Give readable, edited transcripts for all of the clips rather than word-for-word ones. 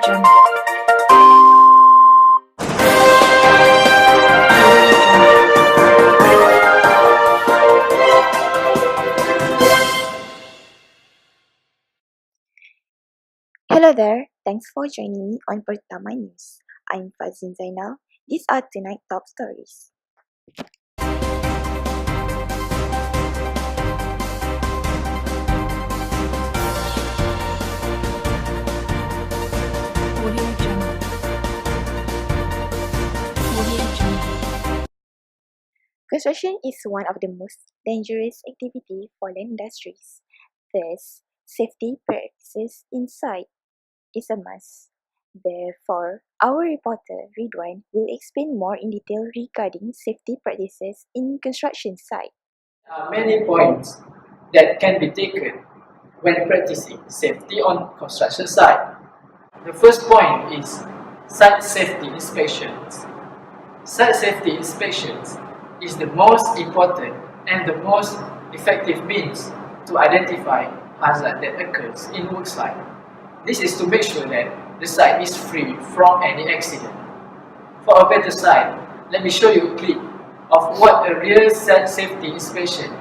Hello there, thanks for joining me on Pertama News. I'm Fazin Zainal. These are tonight's top stories. Construction is one of the most dangerous activities for land industries. Thus, safety practices inside is a must. Therefore, our reporter Riduwan will explain more in detail regarding safety practices in construction site. There are many points that can be taken when practicing safety on construction site. The first point is site safety inspections. Site safety inspections is the most important and the most effective means to identify hazard that occurs in work site. This is to make sure that the site is free from any accident. For a better site, let me show you a clip of what a real site safety inspection is.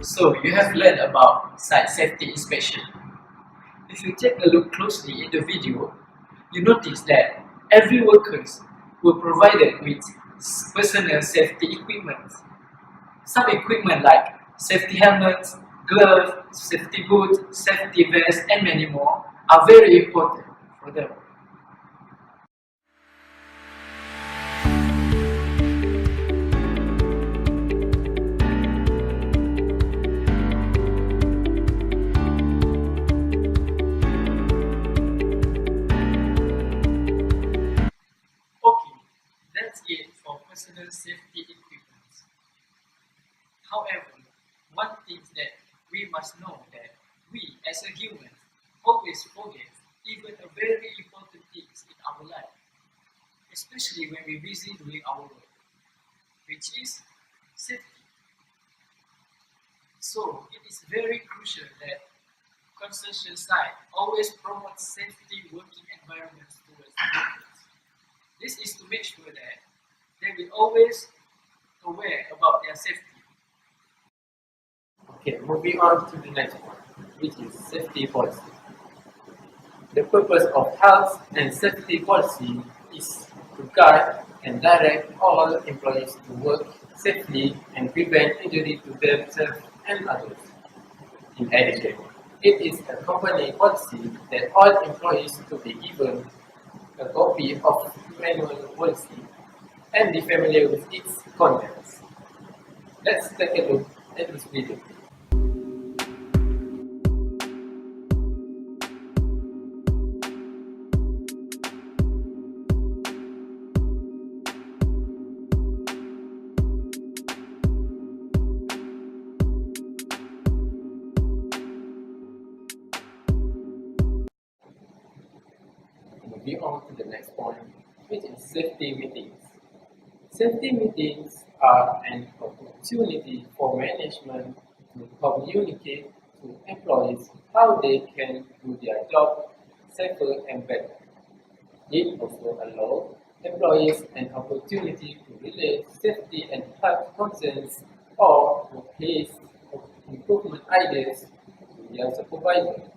So you have learned about site safety inspection. If you take a look closely in the video, you notice that every workers were provided with personal safety equipment. Some equipment like safety helmets, gloves, safety boots, safety vests, and many more are very important for them. Okay, that's it for personal safety equipment. However, one thing that we must know that we as a human always forget even a very important things in our life, especially when we're busy doing our work, which is safety. So it is very crucial that construction site always promotes safety working environments towards workers. This is to make sure that they will always aware about their safety. Okay, moving on to the next one, which is safety policy. The purpose of health and safety policy is to guide and direct all employees to work safely and prevent injury to themselves and others. In addition, it is a company policy that all employees to be given a copy of manual policy and be familiar with its contents. Let's take a look at this video. Moving on to the next point, which is safety meetings. Safety meetings are an opportunity for management to communicate to employees how they can do their job safer and better. It also allows employees an opportunity to relay safety and health concerns or to place improvement ideas to their supervisor.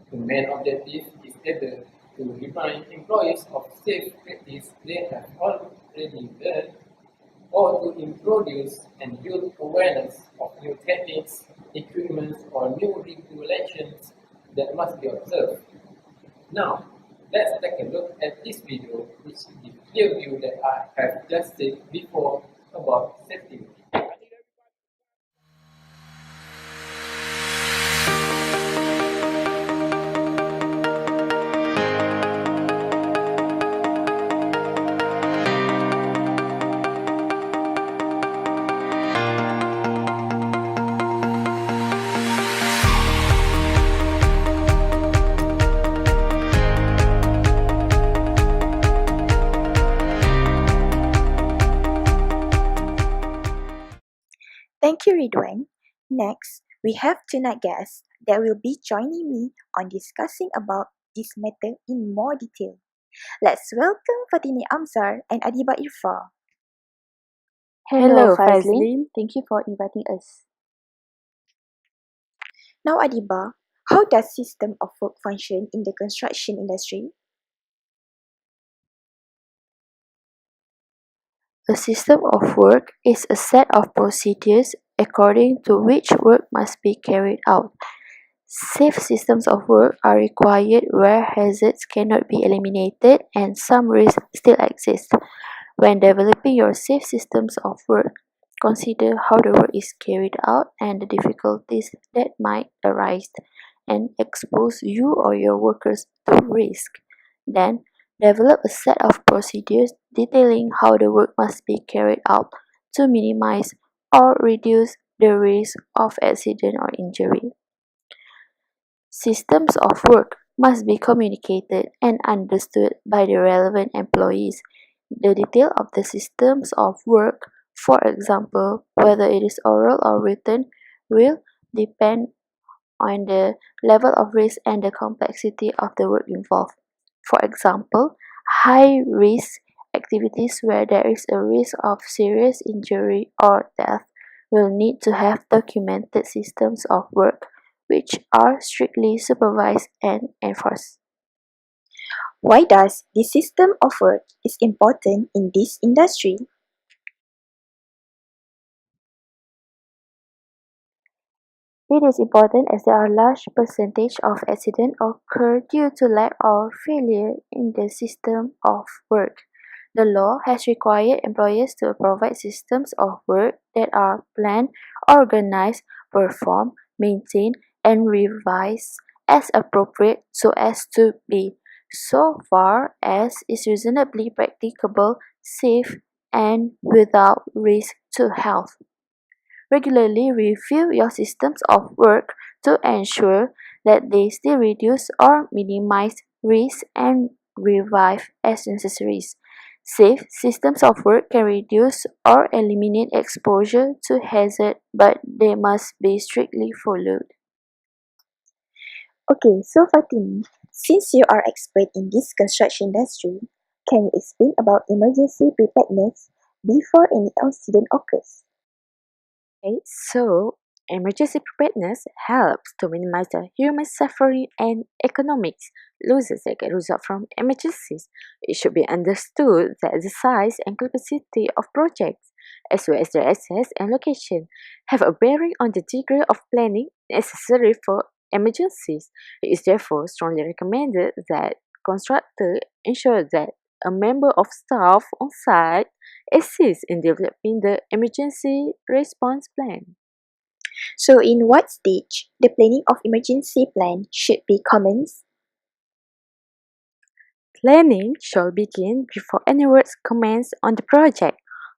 The main objective is either to remind employees of safe practice they have already learned, or to introduce and build awareness of new techniques, equipment, or new regulations that must be observed. Now, let's take a look at this video, which gives clear view that I have just said before about safety. Thank you, Riduwan. Next, we have tonight guests that will be joining me on discussing about this matter in more detail. Let's welcome Fatini Amsar and Adiba Irfa. Hello, Fazlin. Thank you for inviting us. Now, Adiba, how does system of work function in the construction industry? A system of work is a set of procedures according to which work must be carried out. Safe systems of work are required where hazards cannot be eliminated and some risks still exist. When developing your safe systems of work, consider how the work is carried out and the difficulties that might arise and expose you or your workers to risk. Then, develop a set of procedures detailing how the work must be carried out to minimize or reduce the risk of accident or injury. Systems of work must be communicated and understood by the relevant employees. The detail of the systems of work, for example, whether it is oral or written, will depend on the level of risk and the complexity of the work involved. For example, high-risk activities where there is a risk of serious injury or death will need to have documented systems of work which are strictly supervised and enforced. Why does this system of work is important in this industry? It is important as there are large percentage of accidents occur due to lack or failure in the system of work. The law has required employers to provide systems of work that are planned, organized, performed, maintained, and revised as appropriate so as to be, so far as is reasonably practicable, safe, and without risk to health. Regularly review your systems of work to ensure that they still reduce or minimize risk and revive as necessary. Safe systems of work can reduce or eliminate exposure to hazard, but they must be strictly followed. Okay, so Fatini, since you are expert in this construction industry, can you explain about emergency preparedness before any accident occurs? Okay, so emergency preparedness helps to minimize the human suffering and economic losses that can result from emergencies. It should be understood that the size and capacity of projects, as well as their access and location, have a bearing on the degree of planning necessary for emergencies. It is therefore strongly recommended that constructors ensure that a member of staff on site assists in developing the emergency response plan. So, in what stage the planning of emergency plan should be commenced? Planning shall begin before any works commence on the project,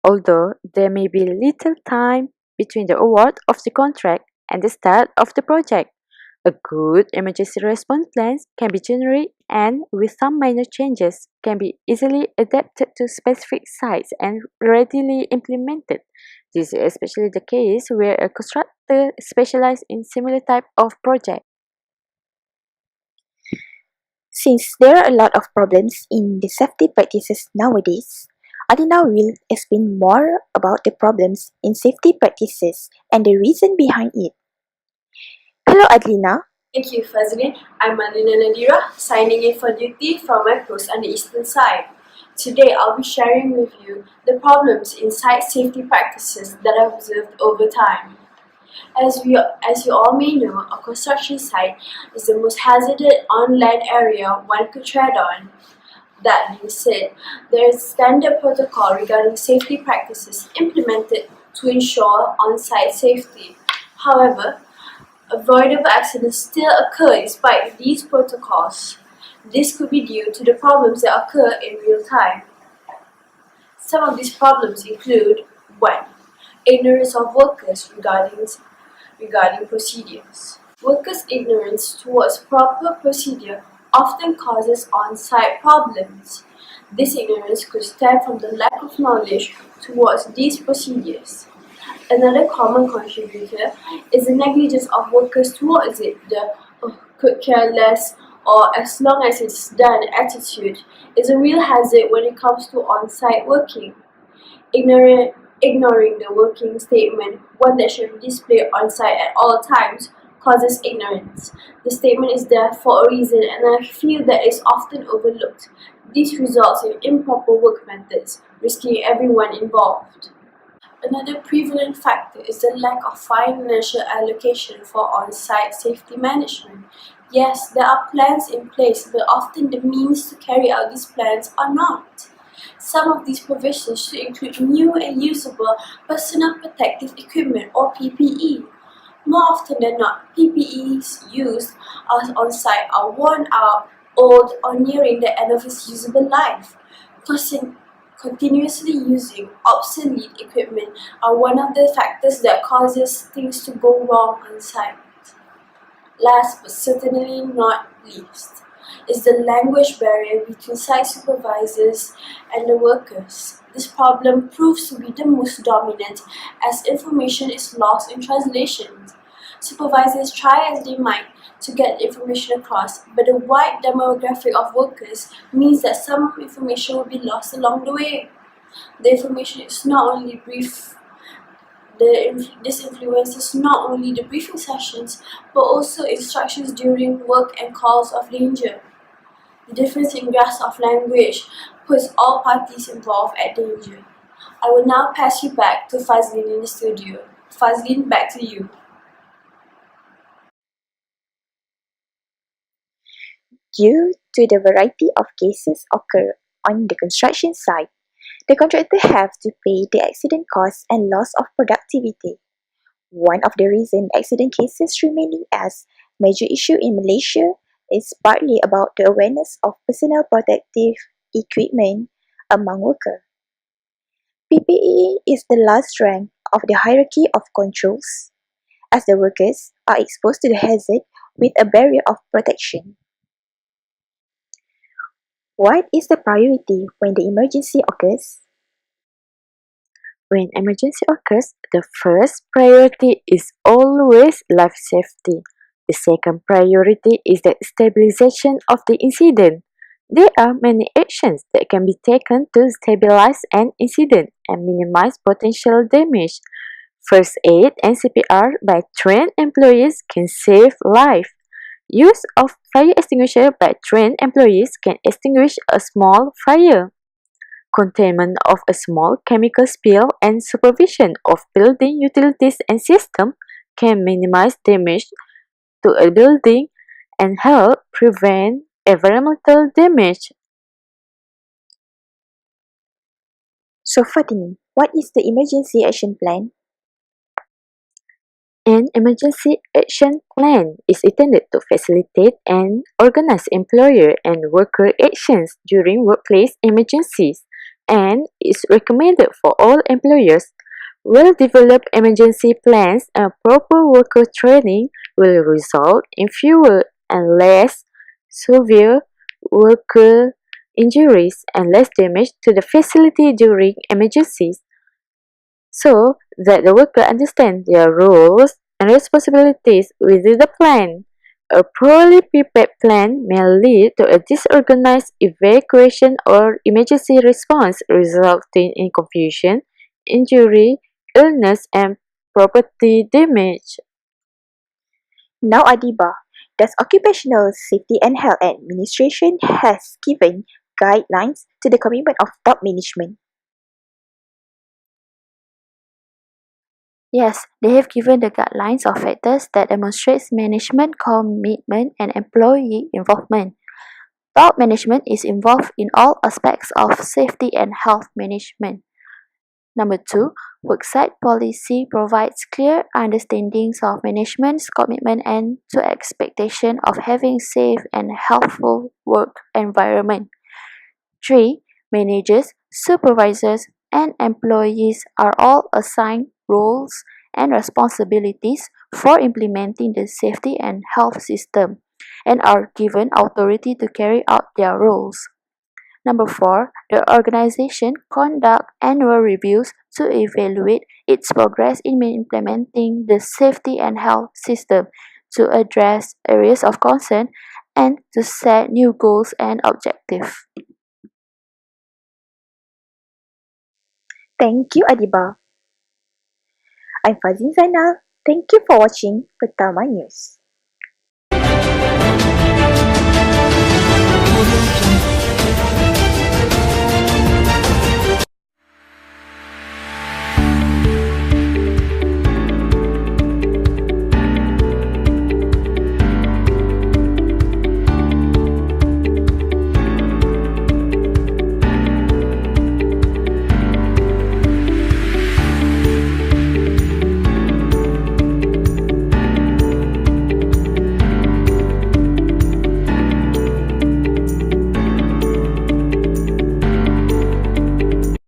although there may be little time between the award of the contract and the start of the project. A good emergency response plan can be generated and, with some minor changes, can be easily adapted to specific sites and readily implemented. This is especially the case where a constructor specializes in similar type of project. Since there are a lot of problems in the safety practices nowadays, Adina will explain more about the problems in safety practices and the reason behind it. Hello, Adlina. Thank you, Fazlin. I'm Alina Nadira, signing in for duty from my post on the eastern side. Today, I'll be sharing with you the problems in site safety practices that I've observed over time. As you all may know, a construction site is the most hazardous on-land area one could tread on. That being said, there is standard protocol regarding safety practices implemented to ensure on-site safety. However, avoidable accidents still occur despite these protocols. This could be due to the problems that occur in real time. Some of these problems include 1. Ignorance of workers regarding procedures. Workers' ignorance towards proper procedure often causes on-site problems. This ignorance could stem from the lack of knowledge towards these procedures. Another common contributor is the negligence of workers towards it. The could care less or as long as it's done attitude is a real hazard when it comes to on-site working. Ignoring the working statement, one that should be displayed on site at all times, causes ignorance. The statement is there for a reason, and I feel that it's often overlooked. This results in improper work methods, risking everyone involved. Another prevalent factor is the lack of financial allocation for on-site safety management. Yes, there are plans in place, but often the means to carry out these plans are not. Some of these provisions should include new and usable personal protective equipment or PPE. More often than not, PPEs used on site are worn out, old, or nearing the end of its usable life. Continuously using obsolete equipment are one of the factors that causes things to go wrong on site. Last but certainly not least is the language barrier between site supervisors and the workers. This problem proves to be the most dominant as information is lost in translation. Supervisors try as they might to get information across, but the wide demographic of workers means that some information will be lost along the way. The information is not only brief. This influences not only the briefing sessions, but also instructions during work and calls of danger. The difference in grasp of language puts all parties involved at danger. I will now pass you back to Fazlin in the studio. Fazlin, back to you. Due to the variety of cases occur on the construction site, the contractor have to pay the accident costs and loss of productivity. One of the reasons accident cases remaining as major issue in Malaysia is partly about the awareness of personal protective equipment among workers. PPE is the last rank of the hierarchy of controls, as the workers are exposed to the hazard with a barrier of protection. What is the priority when the emergency occurs? When emergency occurs, the first priority is always life safety. The second priority is the stabilization of the incident. There are many actions that can be taken to stabilize an incident and minimize potential damage. First aid and CPR by trained employees can save life. Use of fire extinguisher by trained employees can extinguish a small fire. Containment of a small chemical spill and supervision of building utilities and systems can minimize damage to a building and help prevent environmental damage. So Fatimi, what is the emergency action plan? An emergency action plan is intended to facilitate and organize employer and worker actions during workplace emergencies and is recommended for all employers. Well-developed emergency plans and proper worker training will result in fewer and less severe worker injuries and less damage to the facility during emergencies, so that the worker understands their roles and responsibilities within the plan. A poorly prepared plan may lead to a disorganized evacuation or emergency response, resulting in confusion, injury, illness, and property damage. Now Adiba, does Occupational Safety and Health Administration has given guidelines to the commitment of top management? Yes, they have given the guidelines of factors that demonstrates management commitment and employee involvement. Top management is involved in all aspects of safety and health management. Number 2, worksite policy provides clear understandings of management's commitment and to expectation of having safe and healthful work environment. 3. Managers, supervisors, and employees are all assigned roles and responsibilities for implementing the safety and health system and are given authority to carry out their roles. Number 4, the organization conduct annual reviews to evaluate its progress in implementing the safety and health system, to address areas of concern, and to set new goals and objectives. Thank you, Adiba. I'm Fazin Zainal. Thank you for watching Pertama News.